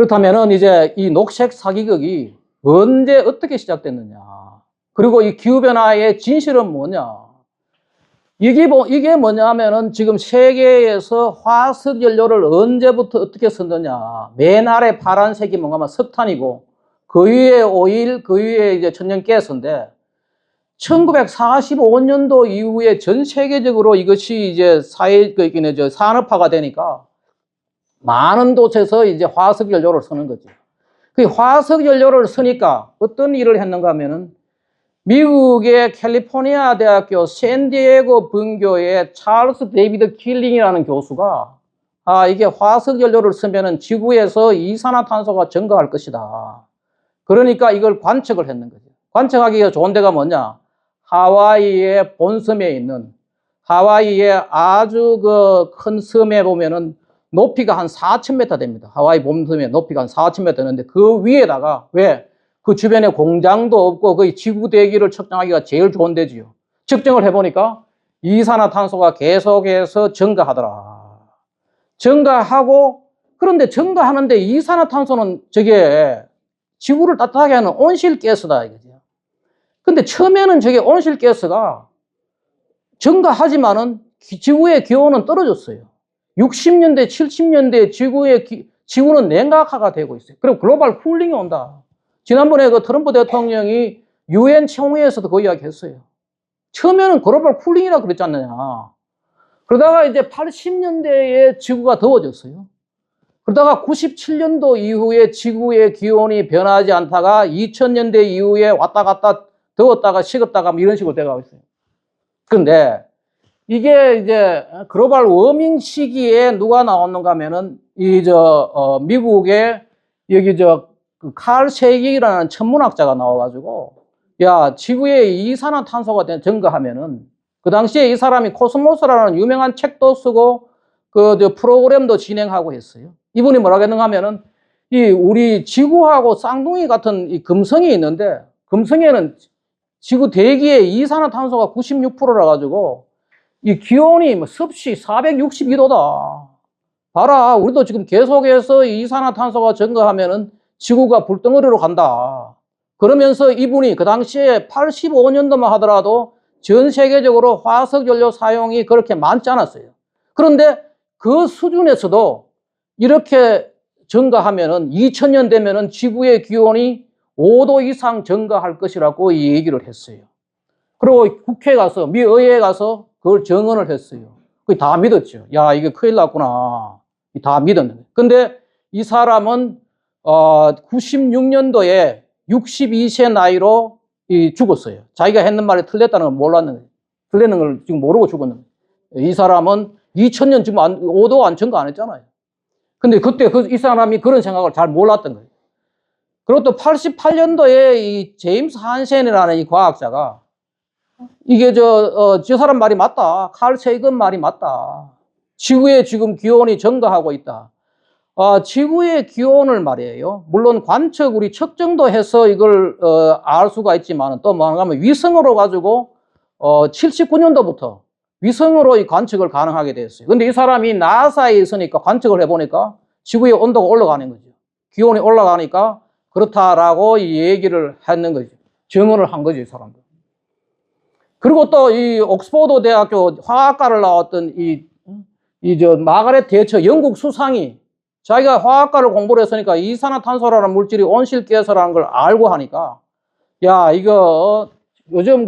그렇다면은 이제 이 녹색 사기극이 언제 어떻게 시작됐느냐. 그리고 이 기후변화의 진실은 뭐냐. 이게 뭐냐 하면은 지금 세계에서 화석연료를 언제부터 어떻게 썼느냐. 맨 아래 파란색이 뭔가 하면 석탄이고, 그 위에 오일, 그 위에 이제 천연가스인데, 1945년도 이후에 전 세계적으로 이것이 이제 산업화가 되니까 많은 곳에서 이제 화석연료를 쓰는 거죠. 그 화석연료를 쓰니까 어떤 일을 했는가 하면은 미국의 캘리포니아 대학교 샌디에고 분교의 찰스 데이비드 킬링이라는 교수가 이게 화석연료를 쓰면은 지구에서 이산화탄소가 증가할 것이다. 그러니까 이걸 관측을 했는 거죠. 관측하기가 좋은 데가 뭐냐? 하와이의 본섬에 있는 하와이의 아주 그 큰 섬에 보면은 높이가 한 4,000m 됩니다. 하와이 본섬의 높이가 한 4,000m 되는데 그 위에다가 왜? 그 주변에 공장도 없고 거의 지구 대기를 측정하기가 제일 좋은 데지요. 측정을 해보니까 이산화탄소가 계속해서 증가하더라. 증가하고 그런데 증가하는데 이산화탄소는 저게 지구를 따뜻하게 하는 온실가스다 이거죠. 근데 처음에는 저게 온실가스가 증가하지만은 지구의 기온은 떨어졌어요. 60년대, 70년대 지구는 냉각화가 되고 있어요. 그리고 글로벌 쿨링이 온다. 지난번에 그 트럼프 대통령이 유엔 총회에서도 그 이야기 했어요. 처음에는 글로벌 쿨링이라 그랬지 않느냐. 그러다가 이제 80년대에 지구가 더워졌어요. 그러다가 97년도 이후에 지구의 기온이 변하지 않다가 2000년대 이후에 왔다 갔다 더웠다가 식었다가 뭐 이런 식으로 돼가고 있어요. 그런데 이게 이제 글로벌 워밍 시기에 누가 나왔는가 하면은 미국의 여기 칼 세기라는 천문학자가 나와가지고 야 지구에 이산화탄소가 증가하면은 그 당시에 이 사람이 코스모스라는 유명한 책도 쓰고 프로그램도 진행하고 했어요. 이분이 뭐라고 했는가 하면은 우리 지구하고 쌍둥이 같은 이 금성이 있는데 금성에는 지구 대기의 이산화탄소가 96%라 가지고 이 기온이 습시 462도다. 봐라, 우리도 지금 계속해서 이산화탄소가 증가하면은 지구가 불덩어리로 간다. 그러면서 이분이 그 당시에 85년도만 하더라도 전 세계적으로 화석연료 사용이 그렇게 많지 않았어요. 그런데 그 수준에서도 이렇게 증가하면은 2000년 되면은 지구의 기온이 5도 이상 증가할 것이라고 이 얘기를 했어요. 그리고 국회에 가서, 미 의회에 가서 그걸 정언을 했어요. 그게 다 믿었죠. 야, 이게 큰일 났구나. 다 믿었는데. 근데 이 사람은 96년도에 62세 나이로 죽었어요. 자기가 했는 말이 틀렸다는 걸 몰랐는, 틀렸는 걸 지금 모르고 죽었는. 이 사람은 2000년 지금 5도 안 증가 안 했잖아요. 근데 그때 이 사람이 그런 생각을 잘 몰랐던 거예요. 그리고 또 88년도에 이 제임스 한센이라는 이 과학자가 이게 저 사람 말이 맞다. 칼 세이건 말이 맞다. 지구의 지금 기온이 증가하고 있다. 지구의 기온을 말이에요. 물론 관측, 우리 측정도 해서 이걸, 알 수가 있지만 또 뭔가 하면 위성으로 가지고, 79년도부터 위성으로 이 관측을 가능하게 됐어요. 근데 이 사람이 나사에 있으니까 관측을 해보니까 지구의 온도가 올라가는 거죠. 기온이 올라가니까 그렇다라고 이 얘기를 했는 거죠. 증언을 한 거죠, 이 사람들. 그리고 또 이 옥스포드 대학교 화학과를 나왔던 마가렛 대처 영국 수상이 자기가 화학과를 공부를 했으니까 이산화탄소라는 물질이 온실가스라는 걸 알고 하니까 야, 이거 요즘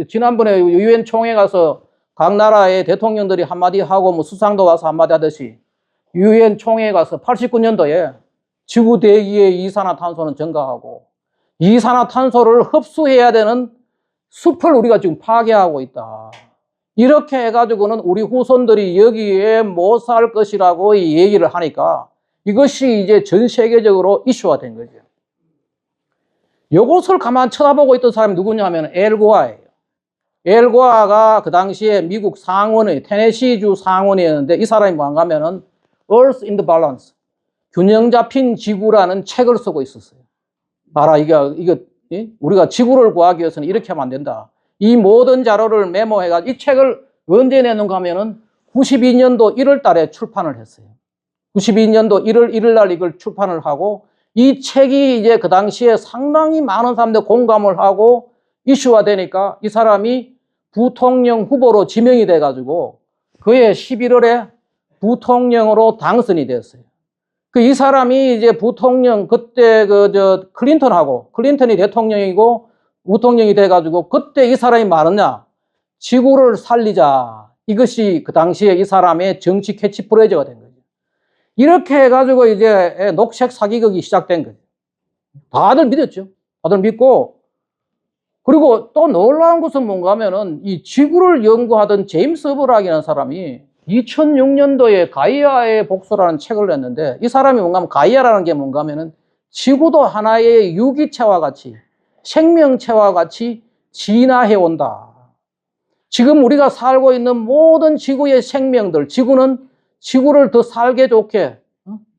지난번에 유엔 총회 가서 각 나라의 대통령들이 한마디 하고 뭐 수상도 와서 한마디 하듯이 유엔 총회에 가서 89년도에 지구 대기의 이산화탄소는 증가하고 이산화탄소를 흡수해야 되는 숲을 우리가 지금 파괴하고 있다. 이렇게 해가지고는 우리 후손들이 여기에 못 살 것이라고 이 얘기를 하니까 이것이 이제 전 세계적으로 이슈가 된 거죠. 이것을 가만 쳐다보고 있던 사람이 누구냐 하면 엘고아예요. 엘고아가 그 당시에 미국 상원의 테네시주 상원이었는데 이 사람이 뭔가 하면은 Earth in the Balance, 균형 잡힌 지구라는 책을 쓰고 있었어요. 봐라, 이거 우리가 지구를 구하기 위해서는 이렇게 하면 안 된다. 이 모든 자료를 메모해가지고 이 책을 언제 내는가 하면은 92년도 1월 달에 출판을 했어요. 92년도 1월 1일 날 이걸 출판을 하고 이 책이 이제 그 당시에 상당히 많은 사람들 공감을 하고 이슈화 되니까 이 사람이 부통령 후보로 지명이 돼가지고 그해 11월에 부통령으로 당선이 됐어요. 이 사람이 이제 부통령 그때 클린턴이 대통령이고 부통령이 돼가지고 그때 이 사람이 말했냐? 지구를 살리자. 이것이 그 당시에 이 사람의 정치 캐치프레이즈가 된 거죠. 이렇게 해가지고 이제 녹색 사기극이 시작된 거죠. 다들 믿었죠. 다들 믿고, 그리고 또 놀라운 것은 뭔가 하면은 이 지구를 연구하던 제임스 허블이라는 사람이 2006년도에 가이아의 복수라는 책을 냈는데 이 사람이 뭔가 하면 가이아라는 게 뭔가 하면은 지구도 하나의 유기체와 같이 생명체와 같이 진화해 온다. 지금 우리가 살고 있는 모든 지구의 생명들, 지구를 더 살게 좋게,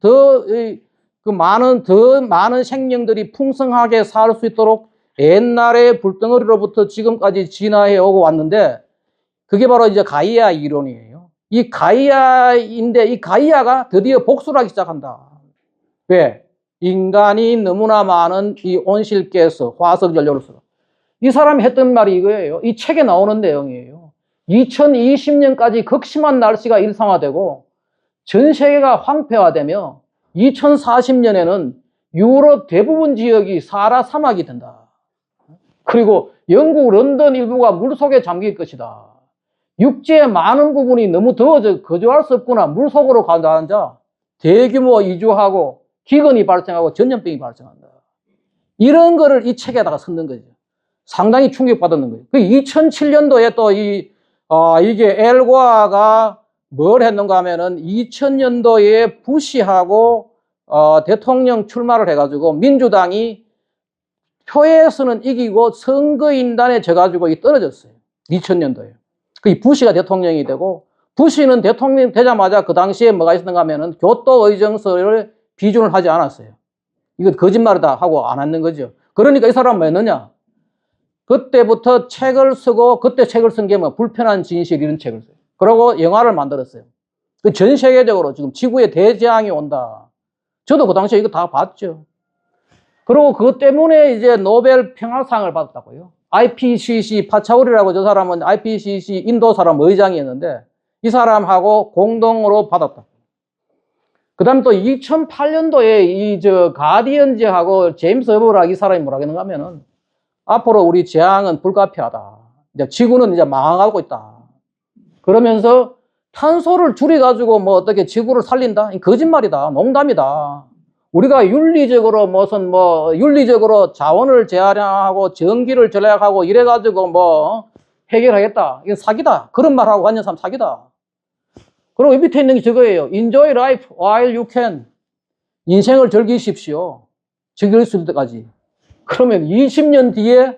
더 많은 생명들이 풍성하게 살 수 있도록 옛날에 불덩어리로부터 지금까지 진화해 오고 왔는데 그게 바로 이제 가이아 이론이에요. 이 가이아인데 이 가이아가 드디어 복수를 하기 시작한다. 왜? 인간이 너무나 많은 이 온실가스, 화석 연료를 써. 이 사람이 했던 말이 이거예요. 이 책에 나오는 내용이에요. 2020년까지 극심한 날씨가 일상화되고 전 세계가 황폐화되며 2040년에는 유럽 대부분 지역이 사하라 사막이 된다. 그리고 영국 런던 일부가 물속에 잠길 것이다. 육지의 많은 부분이 너무 더워져 거주할 수 없구나. 물속으로 가자앉아 대규모 이주하고 기근이 발생하고 전염병이 발생한다. 이런 거를 이 책에다가 썼는 거죠. 상당히 충격받았는 거예요. 2007년도에 또 이게 엘고아가 뭘 했는가 하면은 2000년도에 부시하고 대통령 출마를 해가지고 민주당이 표에서는 이기고 선거인단에 져가지고 떨어졌어요. 2000년도에. 그 부시가 대통령이 되고 부시는 대통령 되자마자 그 당시에 뭐가 있었는가 하면은 교토의정서를 비준을 하지 않았어요. 이거 거짓말이다 하고 안 했는 거죠. 그러니까 이 사람은 뭐 했느냐? 그때부터 책을 쓰고 그때 책을 쓴 게 뭐 불편한 진실 이런 책을 써요. 그러고 영화를 만들었어요. 그 전 세계적으로 지금 지구에 대재앙이 온다. 저도 그 당시에 이거 다 봤죠. 그리고 그것 때문에 이제 노벨 평화상을 받았다고요. IPCC 파차우리라고 저 사람은 IPCC 인도 사람 의장이었는데 이 사람하고 공동으로 받았다. 그 다음에 또 2008년도에 가디언즈하고 제임스 허블 이 사람이 뭐라 했는가 하면은 앞으로 우리 재앙은 불가피하다. 이제 지구는 이제 망하고 있다. 그러면서 탄소를 줄여가지고 뭐 어떻게 지구를 살린다? 거짓말이다. 농담이다. 우리가 윤리적으로 자원을 재활용하고 전기를 절약하고 이래가지고 뭐 해결하겠다. 이건 사기다. 그런 말하고 하는 사람 사기다. 그리고 이 밑에 있는 게 저거예요. Enjoy life while you can. 인생을 즐기십시오. 즐길 수 있을 때까지. 그러면 20년 뒤에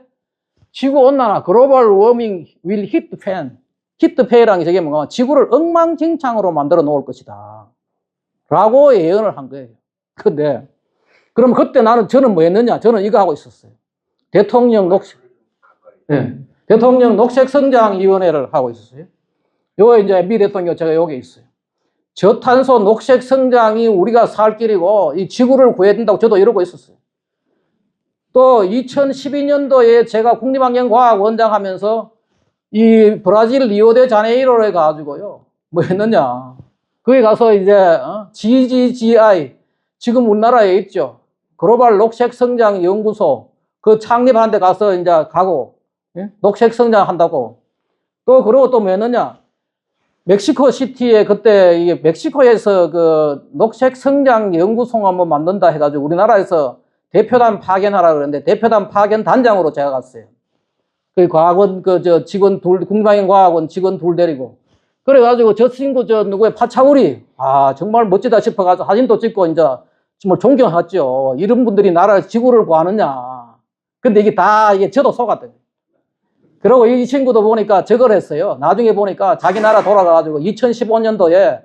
지구온난화, 글로벌 워밍 will hit the fan. hit the fan이라는 게 저게 뭔가 지구를 엉망진창으로 만들어 놓을 것이다. 라고 예언을 한 거예요. 근데, 그럼 그때 저는 뭐 했느냐? 저는 이거 하고 있었어요. 대통령 녹색성장위원회를 하고 있었어요. 요거 이제 미 대통령 제가 여기 있어요. 저탄소 녹색 성장이 우리가 살 길이고 이 지구를 구해야 된다고 저도 이러고 있었어요. 또 2012년도에 제가 국립환경과학원장 하면서 이 브라질 리오데자네이로에 가가지고요. 뭐 했느냐. 거기 가서 이제 GGGI 지금 우리나라에 있죠. 글로벌 녹색성장연구소 그 창립하는 데 가서 이제 가고 녹색성장 한다고. 또 그리고 또 뭐 했느냐. 멕시코 시티에 그때 이게 멕시코에서 그 녹색성장 연구소가 한번 만든다 해가지고 우리나라에서 대표단 파견하라 그랬는데 대표단 파견 단장으로 제가 갔어요. 그 과학원 직원 국립환경과학원 직원 둘 데리고 그래가지고 저 친구 누구의 파차우리 정말 멋지다 싶어가지고 사진도 찍고 이제 정말 존경하죠. 이런 분들이 지구를 구하느냐. 근데 이게 저도 속았더니. 그리고 이 친구도 보니까 저걸 했어요. 나중에 보니까 자기 나라 돌아가가지고 2015년도에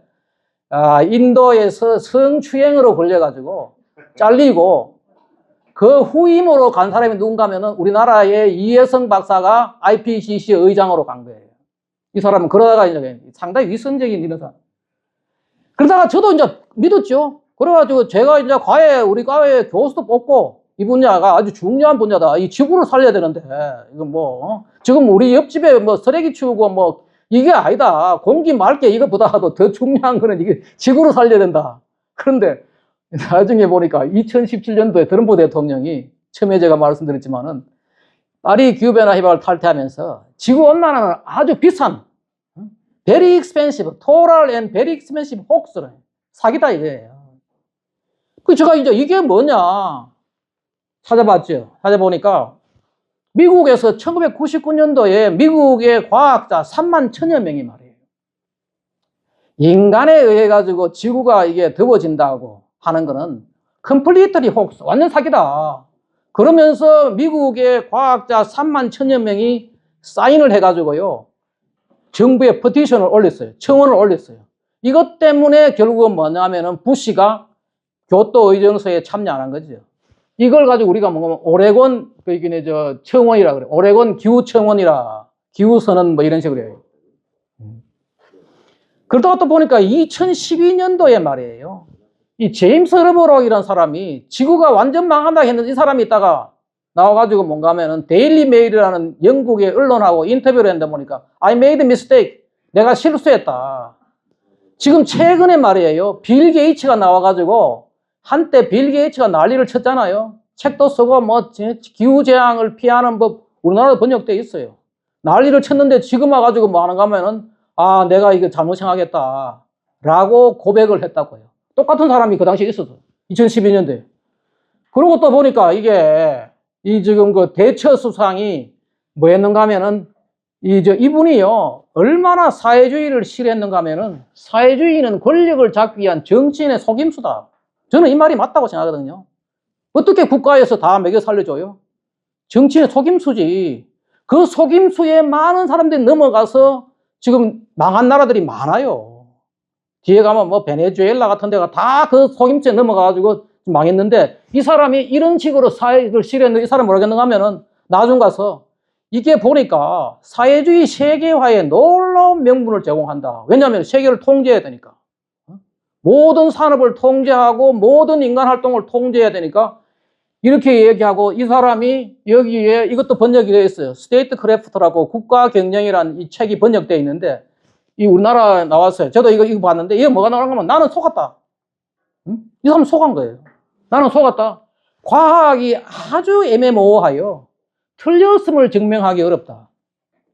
인도에서 성추행으로 걸려가지고 잘리고 그 후임으로 간 사람이 누군가 하면은 우리나라의 이혜성 박사가 IPCC 의장으로 간 거예요. 이 사람은 그러다가 이제 상당히 위선적인 이런 사람. 그러다가 저도 이제 믿었죠. 그래가지고 제가 이제 우리 과외 교수도 뽑고 이 분야가 아주 중요한 분야다. 이 지구를 살려야 되는데, 이건 뭐, 지금 우리 옆집에 뭐 쓰레기 치우고 뭐, 이게 아니다. 공기 맑게 이것보다도 더 중요한 거는 이게 지구를 살려야 된다. 그런데 나중에 보니까 2017년도에 트럼프 대통령이 처음에 제가 말씀드렸지만은 파리 기후변화 협약을 탈퇴하면서 지구온난화는 아주 비싼 very expensive, total and very expensive hoax를 사기다 이거예요. 그 제가 이제 이게 뭐냐 찾아봤죠. 찾아보니까 미국에서 1999년도에 미국의 과학자 3만 1000여 명이 말이에요. 인간에 의해 가지고 지구가 이게 더워진다고 하는 거는 completely hoax, 완전 사기다. 그러면서 미국의 과학자 3만 1000여 명이 사인을 해가지고요. 정부에 petition을 올렸어요. 청원을 올렸어요. 이것 때문에 결국은 뭐냐면은 부시가 교토 의정서에 참여 안 한 거죠. 이걸 가지고 우리가 뭔가 오레곤, 청원이라 그래. 오레곤 기후청원이라. 기후선언 뭐 이런 식으로 해요. 그러다가 또 보니까 2012년도에 말이에요. 이 제임스 러버록이라는 사람이 지구가 완전 망한다 했는데 이 사람이 있다가 나와가지고 뭔가 하면은 데일리 메일이라는 영국의 언론하고 인터뷰를 했는데 보니까 I made a mistake. 내가 실수했다. 지금 최근에 말이에요. 빌 게이츠가 나와가지고 한때 빌 게이츠가 난리를 쳤잖아요. 책도 쓰고 뭐 기후재앙을 피하는 법 우리나라도 번역되어 있어요. 난리를 쳤는데 지금 와가지고 뭐 하는가 하면은 아 내가 이거 잘못 생각했다 라고 고백을 했다고요. 똑같은 사람이 그 당시에 있었어. 2012년도에. 그러고 또 보니까 이게 이 지금 그 대처 수상이 뭐 했는가 하면은 이분이요 얼마나 사회주의를 싫어했는가 하면은 사회주의는 권력을 잡기 위한 정치인의 속임수다. 저는 이 말이 맞다고 생각하거든요. 어떻게 국가에서 다 먹여 살려줘요? 정치인의 속임수지. 그 속임수에 많은 사람들이 넘어가서 지금 망한 나라들이 많아요. 뒤에 가면 뭐 베네수엘라 같은 데가 다 그 속임수에 넘어가가지고 망했는데 이 사람이 이런 식으로 사회를 싫어했는데 이 사람 뭐라겠는가 하면은 나중 가서 이게 보니까 사회주의 세계화에 놀라운 명분을 제공한다. 왜냐하면 세계를 통제해야 되니까. 모든 산업을 통제하고 모든 인간 활동을 통제해야 되니까 이렇게 얘기하고 이 사람이 여기에 이것도 번역이 되어 있어요. 스테이트 크래프트라고 국가 경영이라는 이 책이 번역되어 있는데 이 우리나라에 나왔어요. 저도 이거 봤는데 이게 뭐가 나오는 거면 나는 속았다. 응? 이 사람 속은 거예요. 나는 속았다. 과학이 아주 애매모호하여 틀렸음을 증명하기 어렵다.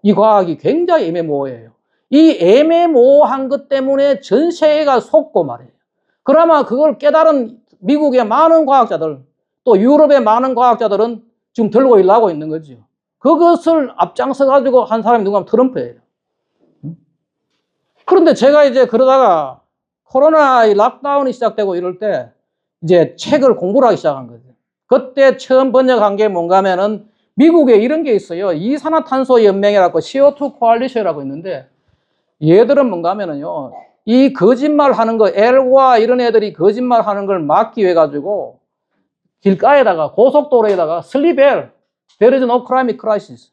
이 과학이 굉장히 애매모호해요. 이 애매모호한 것 때문에 전 세계가 속고 말이에요. 그러면 그걸 깨달은 미국의 많은 과학자들 또 유럽의 많은 과학자들은 지금 들고 일하고 있는 거죠. 그것을 앞장서 가지고 한 사람이 누구냐면 트럼프예요. 그런데 제가 이제 그러다가 코로나 락다운이 시작되고 이럴 때 이제 책을 공부를 하기 시작한 거죠. 그때 처음 번역한 게 뭔가 하면은 미국에 이런 게 있어요. 이산화탄소 연맹이라고 CO2 코알리션이라고 있는데 얘들은 뭔가 하면은요. 이 거짓말 하는 거 엘과 이런 애들이 거짓말 하는 걸 막기 위해 가지고 길가에다가 고속도로에다가 슬리벨 There is no climate crisis.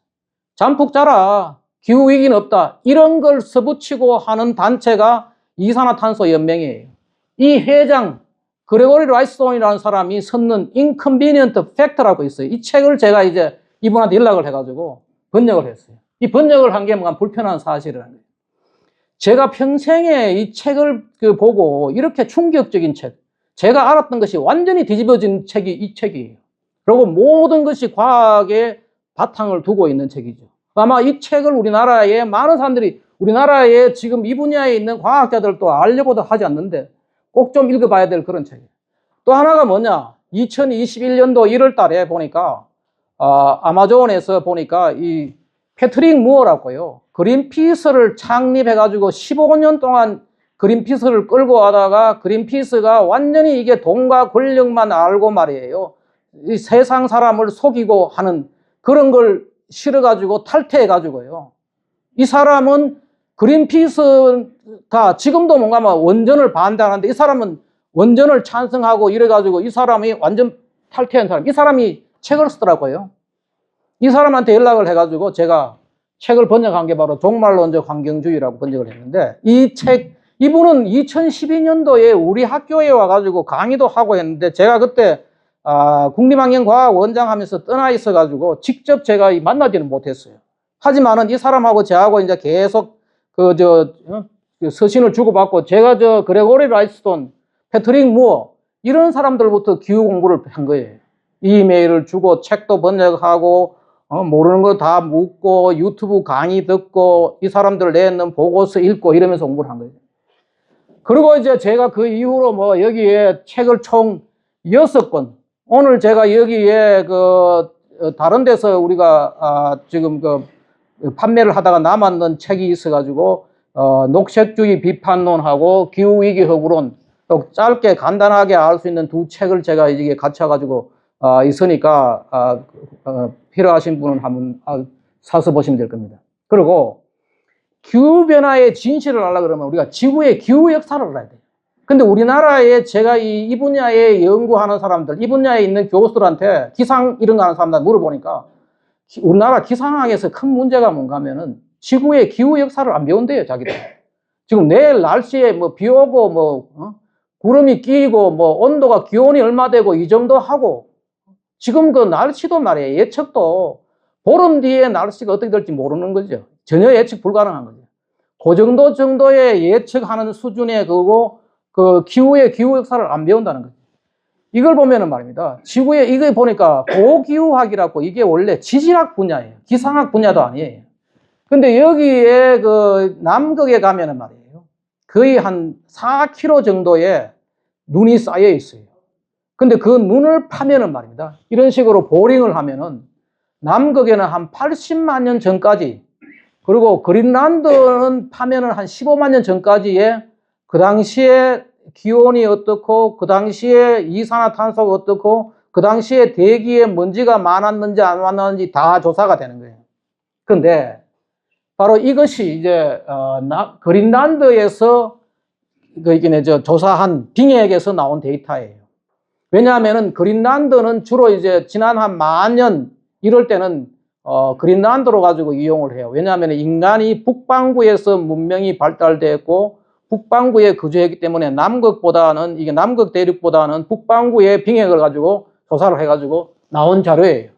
잠푹 자라. 기후위기는 없다. 이런 걸 써붙이고 하는 단체가 이산화탄소 연맹이에요. 이 회장 그레고리 라이스톤이라는 사람이 썼는 Inconvenient Fact라고 있어요. 이 책을 제가 이제 이분한테 연락을 해가지고 번역을 했어요. 이 번역을 한 게 뭔가 불편한 사실이라는 거예요. 제가 평생에 이 책을 보고 이렇게 충격적인 책, 제가 알았던 것이 완전히 뒤집어진 책이 이 책이에요. 그리고 모든 것이 과학의 바탕을 두고 있는 책이죠. 아마 이 책을 우리나라에 많은 사람들이 우리나라에 지금 이 분야에 있는 과학자들도 알려고도 하지 않는데 꼭 좀 읽어봐야 될 그런 책이에요. 또 하나가 뭐냐? 2021년도 1월 달에 보니까 아마존에서 보니까 이 패트릭 무어라고요. 그린피스를 창립해가지고 15년 동안 그린피스를 끌고 가다가 그린피스가 완전히 이게 돈과 권력만 알고 말이에요. 이 세상 사람을 속이고 하는 그런 걸 실어가지고 탈퇴해가지고요. 이 사람은 그린피스가 지금도 뭔가 원전을 반대하는데 이 사람은 원전을 찬성하고 이래가지고 이 사람이 완전 탈퇴한 사람. 이 사람이 책을 쓰더라고요. 이 사람한테 연락을 해가지고 제가 책을 번역한 게 바로 종말론적 환경주의라고 번역을 했는데 이 이분은 2012년도에 우리 학교에 와가지고 강의도 하고 했는데 제가 그때 국립환경과학원장 하면서 떠나 있어가지고 직접 제가 만나지는 못했어요. 하지만은 이 사람하고 저하고 이제 계속 그 서신을 주고받고 제가 그레고리 라이스톤, 패트릭 무어 이런 사람들부터 기후 공부를 한 거예요. 이메일을 주고 책도 번역하고 모르는 거 다 묻고 유튜브 강의 듣고 이 사람들 내는 보고서 읽고 이러면서 공부를 한 거예요. 그리고 이제 제가 그 이후로 뭐 여기에 책을 총 6권, 오늘 제가 여기에 다른 데서 우리가 지금 판매를 하다가 남았는 책이 있어가지고 녹색주의 비판론하고 기후위기 허구론, 짧게 간단하게 알 수 있는 두 책을 제가 이게 갖춰가지고 있으니까 필요하신 분은 한번 사서 보시면 될 겁니다. 그리고 기후변화의 진실을 알려고 그러면 우리가 지구의 기후 역사를 알아야 돼요. 근데 우리나라에 제가 이 분야에 연구하는 사람들, 이 분야에 있는 교수들한테 기상 이런 거 하는 사람들 물어보니까 우리나라 기상학에서 큰 문제가 뭔가 하면은 지구의 기후 역사를 안 배운대요, 자기들. 지금 내일 날씨에 뭐 비 오고 구름이 끼고 온도가 기온이 얼마 되고 이 정도 하고 지금 그 날씨도 말이에요. 예측도 보름 뒤에 날씨가 어떻게 될지 모르는 거죠. 전혀 예측 불가능한 거죠. 그 정도의 예측하는 수준의 그 기후의 기후 역사를 안 배운다는 거죠. 이걸 보면은 말입니다. 지구에 이거 보니까 고기후학이라고 이게 원래 지질학 분야예요. 기상학 분야도 아니에요. 근데 여기에 남극에 가면은 말이에요. 거의 한 4km 정도의 눈이 쌓여 있어요. 근데 그 눈을 파면은 말입니다. 이런 식으로 보링을 하면은 남극에는 한 80만 년 전까지, 그리고 그린란드는 파면은 한 15만 년 전까지의 그 당시에 기온이 어떻고, 그 당시에 이산화탄소가 어떻고, 그 당시에 대기에 먼지가 많았는지 안 많았는지 다 조사가 되는 거예요. 그런데 바로 이것이 이제 그린란드에서 조사한 빙액에서 나온 데이터예요. 왜냐하면은 그린란드는 주로 이제 지난 한 10,000년 이럴 때는 그린란드로 가지고 이용을 해요. 왜냐하면 인간이 북반구에서 문명이 발달됐고 북반구에 거주했기 때문에 남극보다는 이게 남극 대륙보다는 북반구의 빙액을 가지고 조사를 해가지고 나온 자료예요.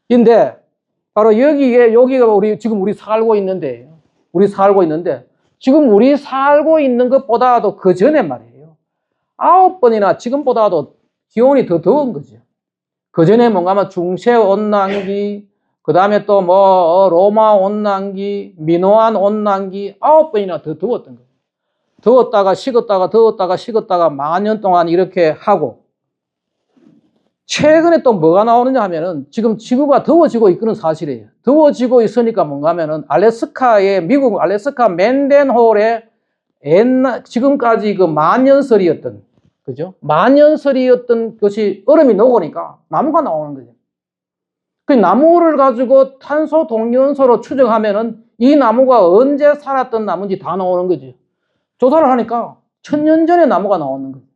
근데 바로 여기가 지금 우리 살고 있는데 지금 우리 살고 있는 것보다도 그 전에 말이에요. 9번이나 지금보다도 기온이 더 더운 거죠. 그 전에 뭔가 하면 중세 온난기, 그 다음에 또 로마 온난기, 미노안 온난기 9번이나 더 더웠던 거예요. 더웠다가 식었다가 만년 동안 이렇게 하고, 최근에 또 뭐가 나오느냐 하면은 지금 지구가 더워지고 있는 사실이에요. 더워지고 있으니까 뭔가 하면은 미국 알래스카 맨덴홀에 지금까지 만년설이었던, 그죠? 만년설이었던 것이 얼음이 녹으니까 나무가 나오는 거죠. 그 나무를 가지고 탄소 동위원소로 추정하면은 이 나무가 언제 살았던 나무인지 다 나오는 거죠. 조사를 하니까 1000년 전에 나무가 나오는 거예요.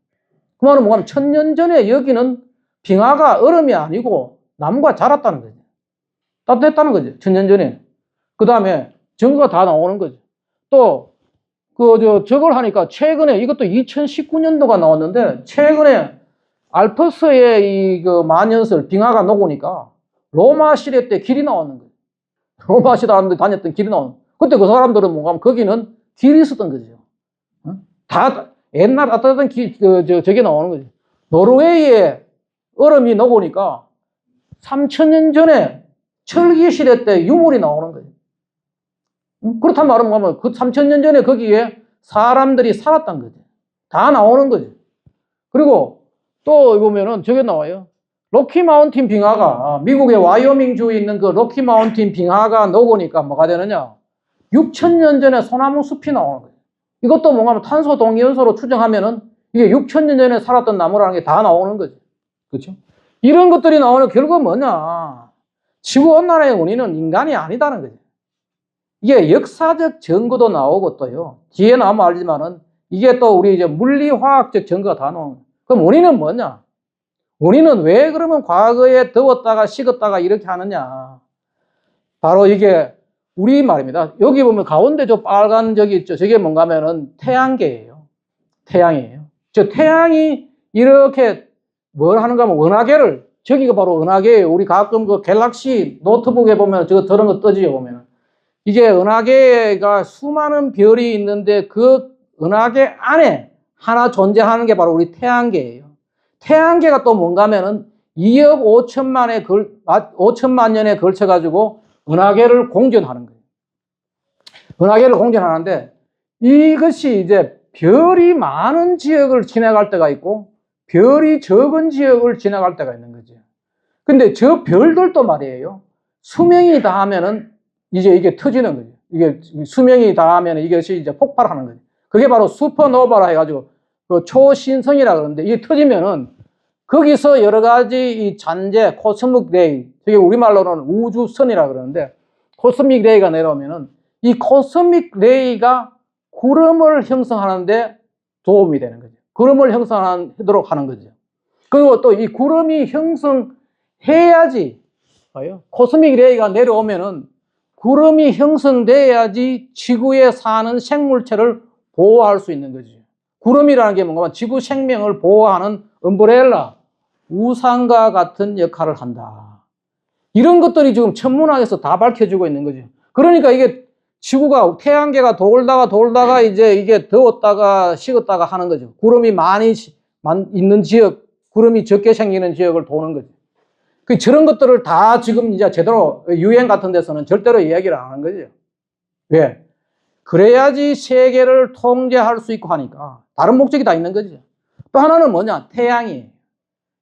그 말은 뭐냐면 1000년 전에 여기는 빙하가 얼음이 아니고 나무가 자랐다는 거죠. 따뜻했다는 거죠. 1000년 전에. 그 다음에 증거가 다 나오는 거죠. 또 저걸 하니까 최근에 이것도 2019년도가 나왔는데 최근에 알프스의 만년설 빙하가 녹으니까 로마 시대 때 길이 나오는 거예요. 로마 시대 사람들이 다녔던 길이 나오는 거예요. 그때 그 사람들은 뭔가 하면 거기는 길이 있었던 거죠. 다 옛날 따뜻한 저게 나오는 거죠. 노르웨이에 얼음이 녹으니까 3000년 전에 철기 시대 때 유물이 나오는 거예요. 그렇단 말은 뭐냐면 그 3000년 전에 거기에 사람들이 살았단 거죠. 다 나오는 거죠. 그리고 또 보면은 저게 나와요. 로키 마운틴 빙하가 미국의 와이오밍 주에 있는 그 로키 마운틴 빙하가 녹으니까 뭐가 되느냐? 6000년 전에 소나무 숲이 나오는 거예요. 이것도 뭔가 탄소 동위원소로 추정하면은 이게 6000년 전에 살았던 나무라는 게 다 나오는 거죠. 그렇죠? 이런 것들이 나오는 결국은 뭐냐? 지구온난화의 원인은 인간이 아니다는 거죠. 이게 역사적 증거도 나오고 또요. 뒤에 나오면 알지만은 이게 또 우리 이제 물리화학적 증거가 다 나오는 거예요. 그럼 원인은 뭐냐? 원인은 왜 그러면 과거에 더웠다가 식었다가 이렇게 하느냐? 바로 이게 우리 말입니다. 여기 보면 가운데 저 빨간 저기 있죠. 저게 뭔가 하면은 태양계예요. 태양이에요. 저 태양이 이렇게 뭘 하는가 하면 은하계를, 저기가 바로 은하계예요. 우리 가끔 그 갤럭시 노트북에 보면 저거 저런 거 뜨지요, 보면. 이게 은하계가 수많은 별이 있는데 그 은하계 안에 하나 존재하는 게 바로 우리 태양계예요. 태양계가 또 뭔가 하면은 2억 5천만 년에 걸쳐가지고 은하계를 공전하는 거예요. 은하계를 공전하는데 이것이 이제 별이 많은 지역을 지나갈 때가 있고 별이 적은 지역을 지나갈 때가 있는 거죠. 근데 저 별들도 말이에요. 수명이 다하면은 이제 이게 터지는 거죠. 이게 수명이 다하면 이것이 이제 폭발하는 거죠. 그게 바로 슈퍼노바라 해가지고 그 초신성이라 그러는데 이게 터지면은 거기서 여러 가지 이 잔재, 코스믹 레이, 저게 우리말로는 우주선이라 그러는데 코스믹 레이가 내려오면은 이 코스믹 레이가 구름을 형성하는데 도움이 되는 거죠. 구름을 형성하도록 하는 거죠. 그리고 또 이 구름이 형성해야지, 코스믹 레이가 내려오면은 구름이 형성돼야지 지구에 사는 생물체를 보호할 수 있는 거죠. 구름이라는 게 뭔가 지구 생명을 보호하는 엄브렐라, 우산과 같은 역할을 한다. 이런 것들이 지금 천문학에서 다 밝혀지고 있는 거죠. 그러니까 이게 지구가 태양계가 돌다가 이제 이게 더웠다가 식었다가 하는 거죠. 구름이 많이 있는 지역, 구름이 적게 생기는 지역을 도는 거죠. 저런 것들을 다 지금 이제 제대로 유엔 같은 데서는 절대로 이야기를 안 하는 거죠. 왜? 그래야지 세계를 통제할 수 있고 하니까 다른 목적이 다 있는 거죠. 또 하나는 뭐냐? 태양이에요.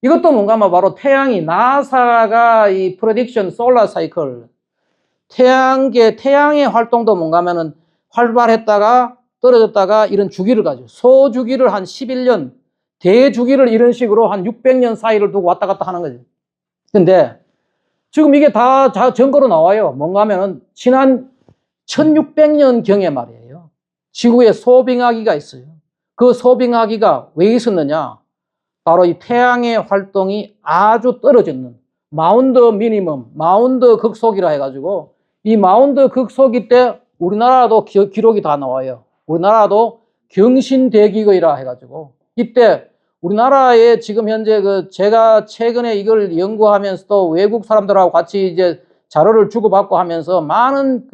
이것도 뭔가 하면 바로 태양이 나사가 이 프레딕션 솔라 사이클 태양의 활동도 뭔가 하면은 활발했다가 떨어졌다가 이런 주기를 가지고 소주기를 한 11년 대주기를 이런 식으로 한 600년 사이를 두고 왔다 갔다 하는 거죠. 근데 지금 이게 다 증거로 나와요. 뭔가 하면은 지난 1600년 경에 말이에요. 지구에 소빙하기가 있어요. 그 소빙하기가 왜 있었느냐? 바로 이 태양의 활동이 아주 떨어졌는 마운드 미니멈, 마운드 극소기라 해가지고 이 마운드 극소기 때 우리나라도 기록이 다 나와요. 우리나라도 경신대기거이라 해가지고 이때 우리나라에 지금 현재 제가 최근에 이걸 연구하면서도 외국 사람들하고 같이 이제 자료를 주고받고 하면서 많은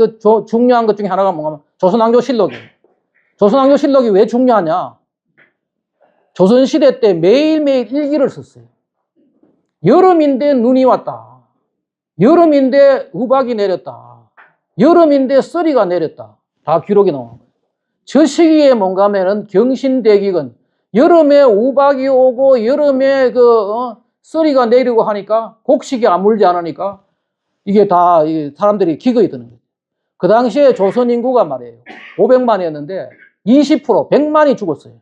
중요한 것 중에 하나가 뭐냐면 조선왕조실록이에요. 조선왕조실록이 왜 중요하냐? 조선시대 때 매일매일 일기를 썼어요. 여름인데 눈이 왔다. 여름인데 우박이 내렸다. 여름인데 쓰리가 내렸다. 다 기록이 나온 거예요. 저 시기에 뭔가 하면은 경신대기건 여름에 우박이 오고 여름에 쓰리가 내리고 하니까 곡식이 아물지 않으니까 이게 다 사람들이 기거에 드는 거예요. 그 당시에 조선 인구가 말이에요. 500만이었는데 20% 100만이 죽었어요.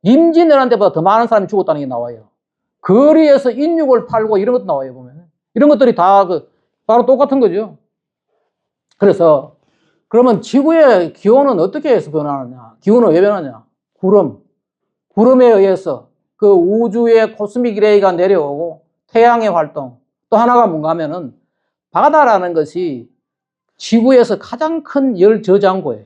임진왜란 때보다 더 많은 사람이 죽었다는 게 나와요. 거리에서 인육을 팔고 이런 것도 나와요, 보면. 이런 것들이 다 바로 똑같은 거죠. 그래서, 그러면 지구의 기온은 어떻게 해서 변하느냐? 기온은 왜 변하냐? 구름에 의해서 그 우주의 코스믹 레이가 내려오고 태양의 활동. 또 하나가 뭔가 하면은 바다라는 것이 지구에서 가장 큰 열 저장고예요.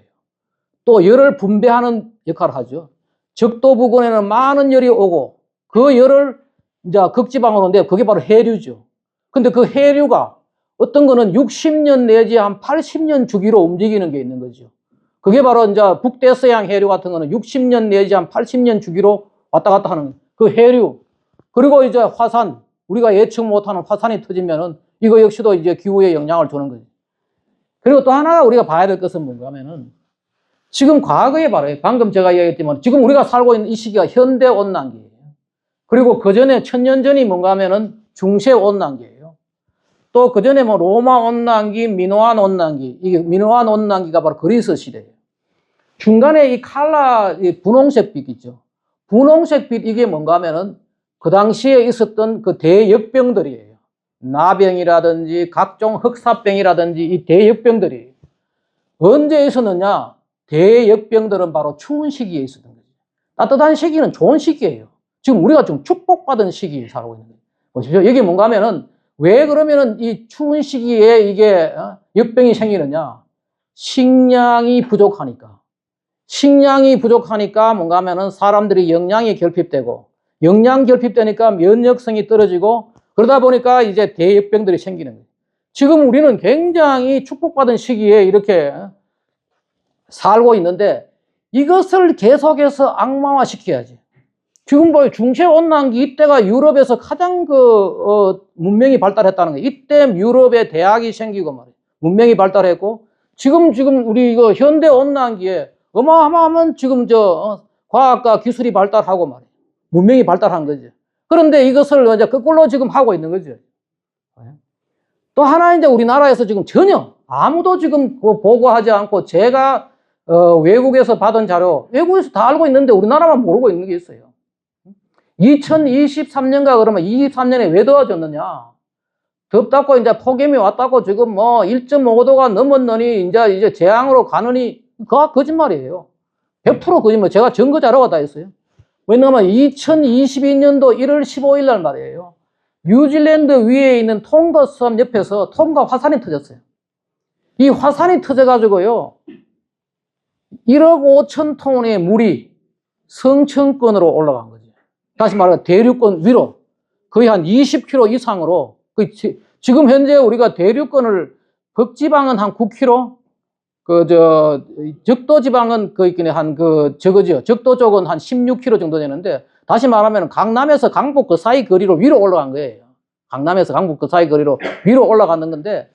또 열을 분배하는 역할을 하죠. 적도 부근에는 많은 열이 오고 그 열을 이제 극지방으로 오는데 그게 바로 해류죠. 근데 그 해류가 어떤 거는 60년 내지 한 80년 주기로 움직이는 게 있는 거죠. 그게 바로 이제 북대서양 해류 같은 거는 60년 내지 한 80년 주기로 왔다 갔다 하는 그 해류. 그리고 이제 화산, 우리가 예측 못하는 화산이 터지면은 이거 역시도 이제 기후에 영향을 주는 거죠. 그리고 또 하나 우리가 봐야 될 것은 뭔가 하면은 지금 과거에 말해요. 방금 제가 이야기했지만 지금 우리가 살고 있는 이 시기가 현대 온난기예요. 그리고 그 전에 1000년 전이 뭔가 하면은 중세 온난기예요. 또 그 전에 뭐 로마 온난기, 미노안 온난기, 이게 미노안 온난기가 바로 그리스 시대예요. 중간에 이 이 분홍색 빛 있죠. 분홍색 빛 이게 뭔가 하면은 그 당시에 있었던 그 대역병들이에요. 나병이라든지 각종 흑사병이라든지 이 대역병들이 언제 있었느냐? 대역병들은 바로 추운 시기에 있었던 거죠. 따뜻한 시기는 좋은 시기예요. 지금 우리가 좀 축복받은 시기에 살고 있는 거예요. 보십시오. 여기 뭔가 하면은 왜 그러면은 이 추운 시기에 이게 역병이 생기느냐? 식량이 부족하니까. 식량이 부족하니까 뭔가 하면은 사람들이 영양이 결핍되고, 영양 결핍되니까 면역성이 떨어지고, 그러다 보니까 이제 대역병들이 생기는 거예요. 지금 우리는 굉장히 축복받은 시기에 이렇게 살고 있는데 이것을 계속해서 악마화 시켜야지. 지금 뭐 중세온난기 이때가 유럽에서 가장 문명이 발달했다는 거예요. 이때 유럽에 대학이 생기고 말이에요. 문명이 발달했고, 지금 우리 이거 현대온난기에 어마어마한 지금 과학과 기술이 발달하고 말이에요. 문명이 발달한 거죠. 그런데 이것을 이제 거꾸로 지금 하고 있는 거죠. 또 하나 이제 우리나라에서 지금 전혀 아무도 지금 보고하지 않고 제가 외국에서 받은 자료, 외국에서 다 알고 있는데 우리나라만 모르고 있는 게 있어요. 2023년가 그러면 23년에 왜 더워졌느냐? 덥다고 이제 폭염이 왔다고 지금 뭐 1.5도가 넘었느니 이제 재앙으로 가느니 그거 거짓말이에요. 100% 거짓말. 제가 증거 자료가 다 있어요. 왜냐하면 2022년도 1월 15일 날 말이에요. 뉴질랜드 위에 있는 통가 섬 옆에서 통가 화산이 터졌어요. 이 화산이 터져가지고요. 1억 5천 톤의 물이 성층권으로 올라간 거죠. 다시 말해 대륙권 위로 거의 한 20km 이상으로 지금 현재 우리가 대륙권을 북지방은 한 9km 적도 지방은 저거죠. 적도 쪽은 한 16km 정도 되는데 다시 말하면 강남에서 강북 그 사이 거리로 위로 올라간 거예요. 강남에서 강북 그 사이 거리로 위로 올라가는 건데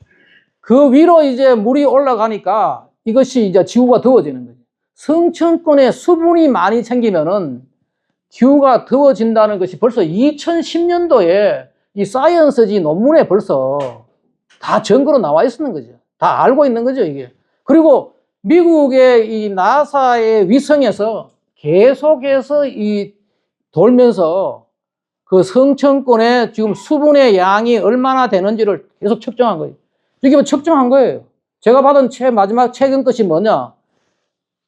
그 위로 이제 물이 올라가니까 이것이 이제 지구가 더워지는 거죠. 성층권에 수분이 많이 생기면은 기후가 더워진다는 것이 벌써 2010년도에 이 사이언스지 논문에 벌써 다 증거로 나와 있었는 거죠. 다 알고 있는 거죠, 이게. 그리고 미국의 이 나사의 위성에서 계속해서 돌면서 그 성층권에 지금 수분의 양이 얼마나 되는지를 계속 측정한 거예요. 이게 뭐 측정한 거예요. 제가 받은 마지막 최근 것이 뭐냐?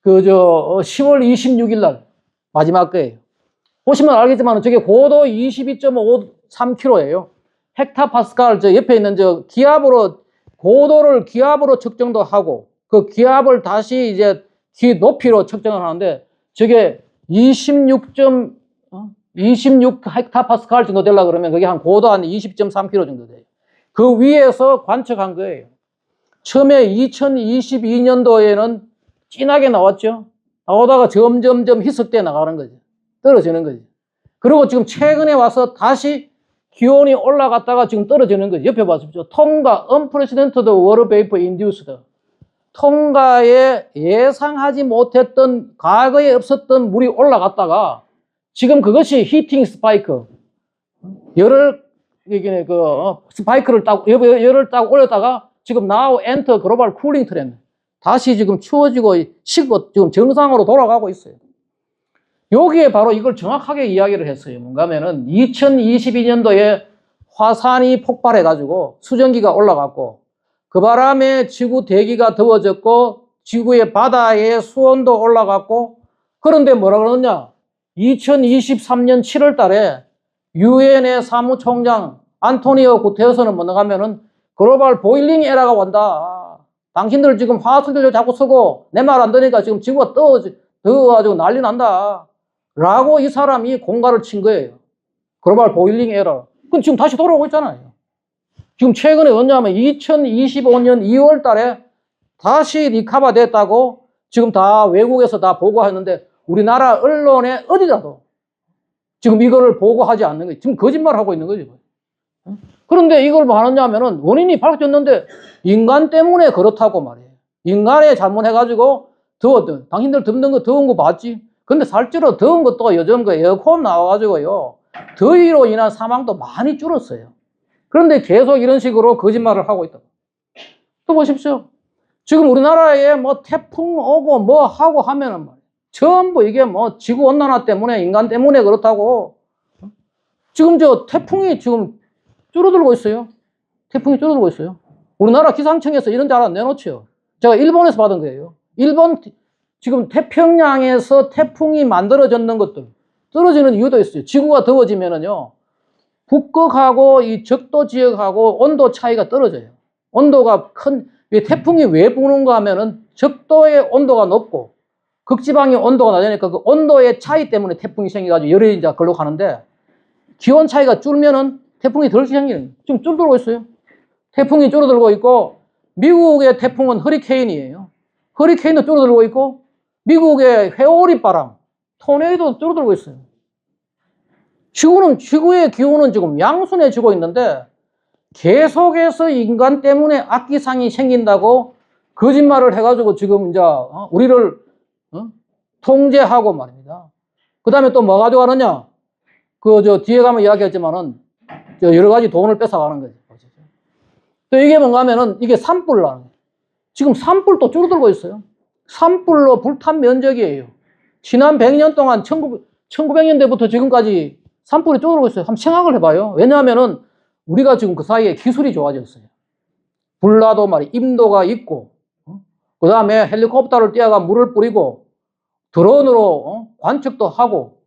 10월 26일 날 마지막 거예요. 보시면 알겠지만 저게 고도 22.53km예요. 헥타파스칼 옆에 있는 고도를 기압으로 측정도 하고 그 기압을 다시 이제 높이로 측정을 하는데 저게 26 헥타파스칼 정도 되려고 그러면 그게 한 고도 한 20.3km 정도 돼요. 그 위에서 관측한 거예요. 처음에 2022년도에는 진하게 나왔죠. 나오다가 점점점 희석돼 나가는 거죠. 떨어지는 거죠. 그리고 지금 최근에 와서 다시 기온이 올라갔다가 지금 떨어지는 거죠. 옆에 보십시오. 통가, unprecedented water vapor induced. 통가에 예상하지 못했던 과거에 없었던 물이 올라갔다가 지금 그것이 히팅 스파이크. 스파이크를 열을 딱 올렸다가 지금 now enter global cooling trend. 다시 지금 추워지고 식고 지금 정상으로 돌아가고 있어요. 여기에 바로 이걸 정확하게 이야기를 했어요. 뭔가 하면은 2022년도에 화산이 폭발해가지고 수증기가 올라갔고 그 바람에 지구 대기가 더워졌고 지구의 바다의 수온도 올라갔고 그런데 뭐라 그러느냐? 2023년 7월 달에 유엔의 사무총장 안토니오 구테르스는 뭐가 하면은 글로벌 보일링 에라가 온다. 당신들 지금 화석연료 자꾸 쓰고 내 말 안 들으니까 지금 지구가 더워가지고 난리 난다. 라고 이 사람이 공갈을 친 거예요. 글로벌 보일링 에러. 그건 지금 다시 돌아오고 있잖아요. 지금 최근에 언제냐면 2025년 2월 달에 다시 리카바 됐다고 지금 다 외국에서 다 보고했는데 우리나라 언론에 어디라도 지금 이거를 보고하지 않는 거예요. 지금 거짓말하고 있는 거죠. 그런데 이걸 뭐 하느냐면은 원인이 밝혀졌는데 인간 때문에 그렇다고 말이에요. 인간이 잘못해가지고 더웠던, 당신들 덥는 거 더운 거 봤지? 근데 실제로 더운 것도 요즘 그 에어컨 나와가지고요. 더위로 인한 사망도 많이 줄었어요. 그런데 계속 이런 식으로 거짓말을 하고 있다. 또 보십시오. 지금 우리나라에 뭐 태풍 오고 뭐 하고 하면은 말이에요. 전부 이게 뭐 지구온난화 때문에 인간 때문에 그렇다고. 지금 태풍이 지금 줄어들고 있어요. 태풍이 줄어들고 있어요. 우리나라 기상청에서 이런 자료 내놓죠. 제가 일본에서 받은 거예요. 일본 지금 태평양에서 태풍이 만들어졌는 것들 떨어지는 이유도 있어요. 지구가 더워지면은요. 북극하고 이 적도 지역하고 온도 차이가 떨어져요. 온도가 이 태풍이 왜 부는가 하면은 적도의 온도가 높고 극지방의 온도가 낮으니까 그 온도의 차이 때문에 태풍이 생겨가지고 열이 이제 걸로 가는데 기온 차이가 줄면은 태풍이 덜 생기는, 지금 줄어들고 있어요. 태풍이 줄어들고 있고, 미국의 태풍은 허리케인이에요. 허리케인도 줄어들고 있고, 미국의 회오리 바람, 토네이도도 줄어들고 있어요. 지구의 기온은 지금 양순해지고 있는데, 계속해서 인간 때문에 악기상이 생긴다고 거짓말을 해가지고 지금 이제, 우리를, 통제하고 말입니다. 그 다음에 또 뭐 가져가느냐? 뒤에 가면 이야기했지만은, 여러 가지 돈을 뺏어가는 거죠. 또 이게 뭔가 하면은, 이게 산불라는 거예요. 지금 산불도 줄어들고 있어요. 산불로 불탄 면적이에요. 지난 100년 동안 1900년대부터 지금까지 산불이 줄어들고 있어요. 한번 생각을 해봐요. 왜냐하면은, 우리가 지금 그 사이에 기술이 좋아졌어요. 불나도 말이 임도가 있고, 그 다음에 헬리콥터를 띄어가 물을 뿌리고, 드론으로 관측도 하고,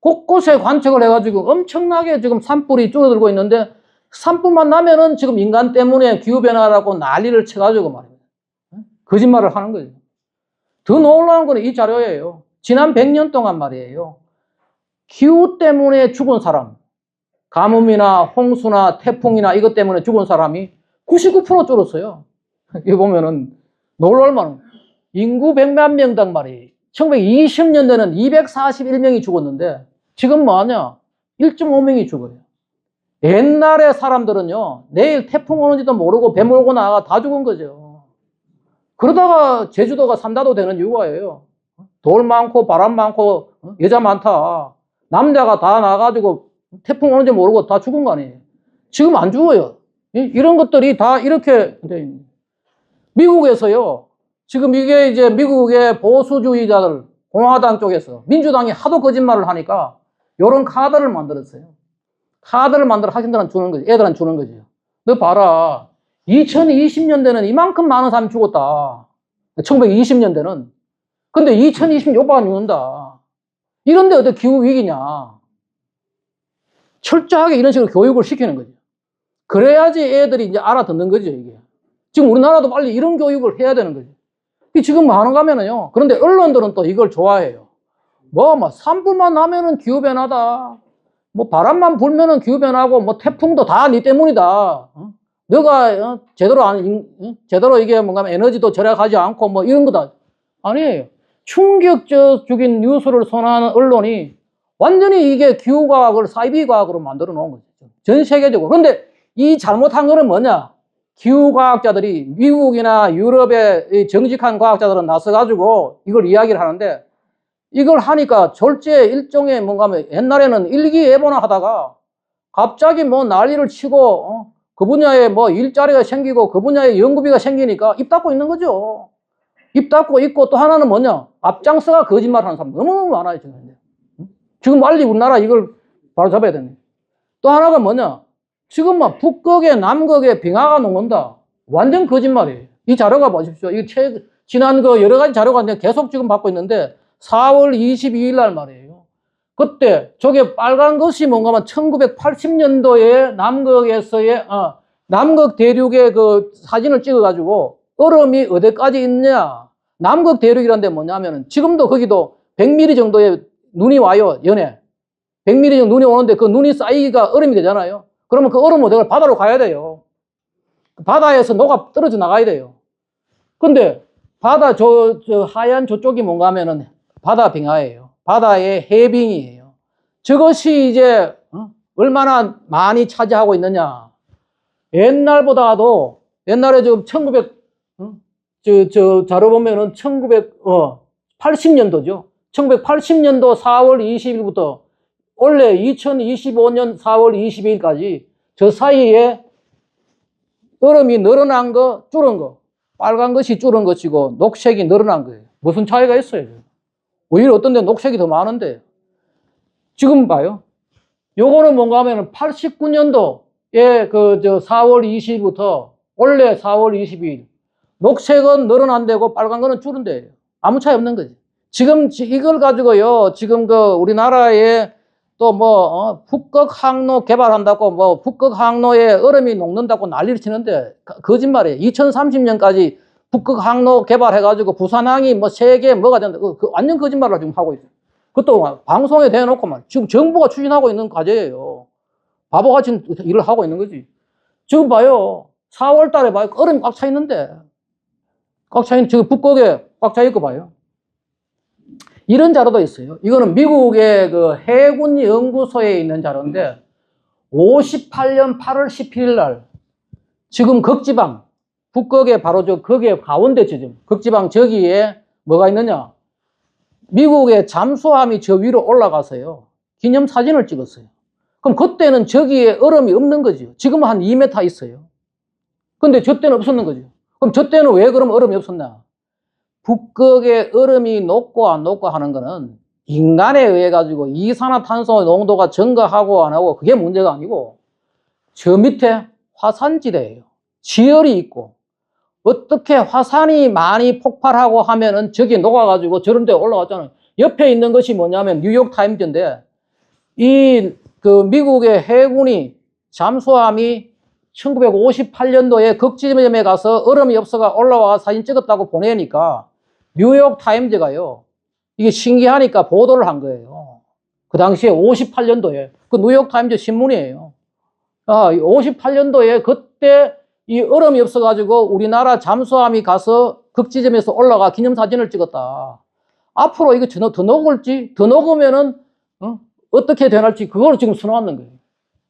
곳곳에 관측을 해가지고 엄청나게 지금 산불이 줄어들고 있는데, 산불만 나면은 지금 인간 때문에 기후변화라고 난리를 쳐가지고 말입니다. 거짓말을 하는 거죠. 더 놀라운 건 이 자료예요. 지난 100년 동안 말이에요. 기후 때문에 죽은 사람, 가뭄이나 홍수나 태풍이나 이것 때문에 죽은 사람이 99% 줄었어요. 이거 보면은 놀랄만. 인구 100만 명당 말이에요. 1920년대는 241명이 죽었는데 지금 뭐하냐? 1.5명이 죽어요. 옛날에 사람들은요, 내일 태풍 오는지도 모르고 배 몰고 나가 다 죽은 거죠. 그러다가 제주도가 삼다도 되는 이유가예요. 돌 많고 바람 많고 여자 많다. 남자가 다 나가지고 태풍 오는지 모르고 다 죽은 거 아니에요. 지금 안 죽어요. 이런 것들이 다 이렇게 미국에서요. 지금 이게 이제 미국의 보수주의자들, 공화당 쪽에서 민주당이 하도 거짓말을 하니까 이런 카드를 만들었어요. 카드를 만들어 학생들한테 주는 거지. 애들한테 주는 거죠. 너 봐라. 2020년대는 이만큼 많은 사람이 죽었다. 1920년대는. 근데 2020년 요빠가 죽는다. 이런데 어떻게 기후위기냐. 철저하게 이런 식으로 교육을 시키는 거죠. 그래야지 애들이 이제 알아듣는 거죠, 이게. 지금 우리나라도 빨리 이런 교육을 해야 되는 거죠. 지금 뭐 하는가 하면은요. 그런데 언론들은 또 이걸 좋아해요. 산불만 나면은 기후변화다. 바람만 불면은 기후변화고, 태풍도 다 니 때문이다. 너가, 제대로 이게 뭔가 에너지도 절약하지 않고, 이런 거다. 아니에요. 충격적인 뉴스를 선호하는 언론이 완전히 이게 기후과학을 사이비과학으로 만들어 놓은 거죠. 전 세계적으로. 그런데 이 잘못한 거는 뭐냐? 기후과학자들이 미국이나 유럽의 정직한 과학자들은 나서가지고 이걸 이야기를 하는데 이걸 하니까 졸지에 일종의 뭔가 하면 옛날에는 일기예보나 하다가 갑자기 난리를 치고 그 분야에 일자리가 생기고 그 분야에 연구비가 생기니까 입 닫고 있는 거죠. 입 닫고 있고 또 하나는 뭐냐? 앞장서가 거짓말하는 사람 너무 많아요. 지금 빨리 우리나라 이걸 바로 잡아야 되네. 또 하나가 뭐냐? 지금 북극에 남극에 빙하가 녹는다. 완전 거짓말이에요. 이 자료가 보십시오. 지난 여러 가지 자료가 계속 지금 받고 있는데 4월 22일 날 말이에요. 그때 저게 빨간 것이 뭔가 하면 1980년도에 남극에서의 남극 대륙의 그 사진을 찍어가지고 얼음이 어디까지 있냐. 남극 대륙이란 데 뭐냐면은 지금도 거기도 100mm 정도의 눈이 와요. 연에 100mm 정도 눈이 오는데 그 눈이 쌓이기가 얼음이 되잖아요. 그러면 그 얼음 어디가 바다로 가야 돼요. 바다에서 녹아 떨어져 나가야 돼요. 근데 바다 저 하얀 저쪽이 뭔가 하면은 바다 빙하예요. 바다의 해빙이에요. 저것이 이제 얼마나 많이 차지하고 있느냐. 옛날보다도 옛날에 지금 1900 자료 보면은 1980년도죠. 1980년도 4월 20일부터 원래 2025년 4월 22일까지 저 사이에 얼음이 늘어난 거, 줄은 거. 빨간 것이 줄은 것이고 녹색이 늘어난 거예요. 무슨 차이가 있어요? 오히려 어떤 데 녹색이 더 많은데. 지금 봐요. 요거는 뭔가 하면은 89년도에 4월 20일부터 원래 4월 22일. 녹색은 늘어난대고 빨간 거는 줄은대요. 아무 차이 없는 거지. 지금 이걸 가지고요. 지금 우리나라의 또 뭐, 북극 항로 개발한다고 뭐, 북극 항로에 얼음이 녹는다고 난리를 치는데, 거짓말이에요. 2030년까지 북극 항로 개발해가지고 부산항이 뭐 세계 뭐가 된다. 완전 거짓말을 지금 하고 있어요. 그것도 방송에 대놓고 말. 지금 정부가 추진하고 있는 과제예요. 바보같이 일을 하고 있는 거지. 지금 봐요. 4월 달에 봐요. 얼음이 꽉 차 있는데. 꽉 차 있는, 지금 북극에 꽉 차 있고 봐요. 이런 자료도 있어요. 이거는 미국의 그 해군 연구소에 있는 자료인데, 58년 8월 17일 날, 지금 극지방, 북극의 바로 거기에 가운데 지점, 극지방 저기에 뭐가 있느냐? 미국의 잠수함이 저 위로 올라가서요. 기념 사진을 찍었어요. 그럼 그때는 저기에 얼음이 없는 거죠. 지금은 한 2m 있어요. 근데 저 때는 없었는 거죠. 그럼 저 때는 왜 그럼 얼음이 없었나? 북극의 얼음이 녹고 안 녹고 하는 거는 인간에 의해 가지고 이산화탄소 농도가 증가하고 안 하고 그게 문제가 아니고 저 밑에 화산지대예요. 지열이 있고 어떻게 화산이 많이 폭발하고 하면은 저기 녹아가지고 저런 데 올라갔잖아요. 옆에 있는 것이 뭐냐면 뉴욕 타임즈인데 이 그 미국의 해군이 잠수함이 1958년도에 극지점에 가서 얼음이 없어가 올라와 사진 찍었다고 보내니까 뉴욕 타임즈가요. 이게 신기하니까 보도를 한 거예요. 그 당시에 58년도에 그 뉴욕 타임즈 신문이에요. 58년도에 그때 이 얼음이 없어가지고 우리나라 잠수함이 가서 극지점에서 올라가 기념사진을 찍었다. 앞으로 이거 더 녹을지, 더 녹으면은, 어떻게 되날지, 그걸 지금 써놨는 거예요.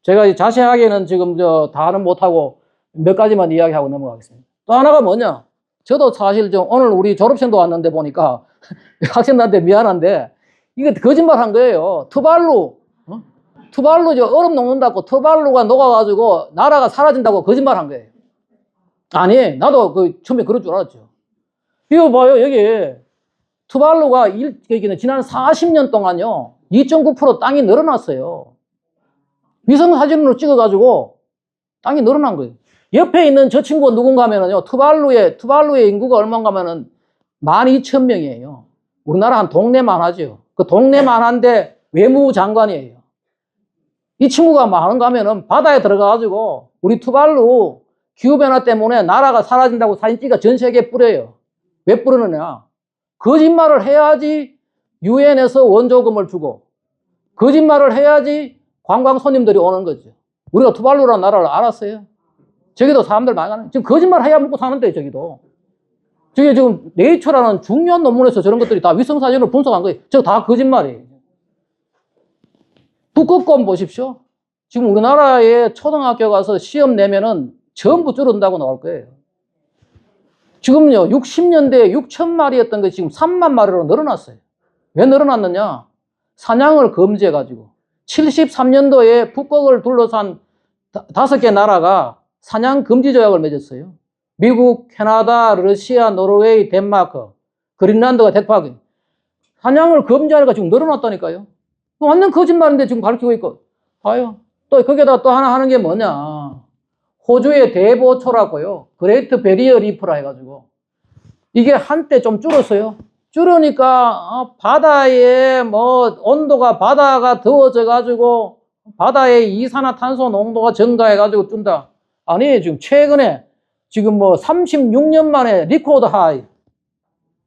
제가 자세하게는 지금 다는 못하고 몇 가지만 이야기하고 넘어가겠습니다. 또 하나가 뭐냐? 저도 사실 오늘 우리 졸업생도 왔는데 보니까 학생들한테 미안한데, 이거 거짓말 한 거예요. 투발루 얼음 녹는다고 투발루가 녹아가지고 나라가 사라진다고 거짓말 한 거예요. 아니, 나도 처음에 그럴 줄 알았죠. 이거 봐요, 여기. 투발루가 지난 40년 동안요, 2.9% 땅이 늘어났어요. 위성 사진으로 찍어가지고 땅이 늘어난 거예요. 옆에 있는 저 친구가 누군가 하면은요, 투발루의 인구가 얼마인가 하면은 12,000명이에요. 우리나라 한 동네만 하죠. 그 동네만 한데 외무장관이에요. 이 친구가 많은가 하면은 바다에 들어가가지고 우리 투발루 기후변화 때문에 나라가 사라진다고 사진 찍어 전 세계에 뿌려요. 왜 뿌리느냐? 거짓말을 해야지 유엔에서 원조금을 주고 거짓말을 해야지 관광 손님들이 오는 거죠. 우리가 투발루라는 나라를 알았어요. 저기도 사람들 많이 가는, 지금 거짓말 해야 먹고 사는데, 저기도. 저기 지금 네이처라는 중요한 논문에서 저런 것들이 다 위성사진으로 분석한 거예요. 저거 다 거짓말이에요. 북극곰 보십시오. 지금 우리나라에 초등학교 가서 시험 내면은 전부 줄어든다고 나올 거예요. 지금요, 60년대에 6,000마리였던 게 지금 3만 마리로 늘어났어요. 왜 늘어났느냐? 사냥을 금지해가지고. 73년도에 북극을 둘러싼 5개 나라가 사냥 금지 조약을 맺었어요. 미국, 캐나다, 러시아, 노르웨이, 덴마크, 그린란드가 대파기. 사냥을 금지하니까 지금 늘어났다니까요. 완전 거짓말인데 지금 가르치고 있고. 봐요. 또 거기다 또 하나 하는 게 뭐냐. 호주의 대보초라고요. 그레이트 베리어 리프라 해가지고. 이게 한때 좀 줄었어요. 줄으니까 바다에 온도가 바다가 더워져가지고 바다의 이산화탄소 농도가 증가해가지고 뜬다. 아니 지금 최근에 지금 36년 만에 리코드 하이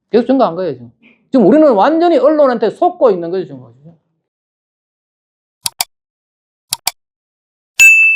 계속 증가한 거예요. 지금 우리는 완전히 언론한테 속고 있는 거죠. 지금.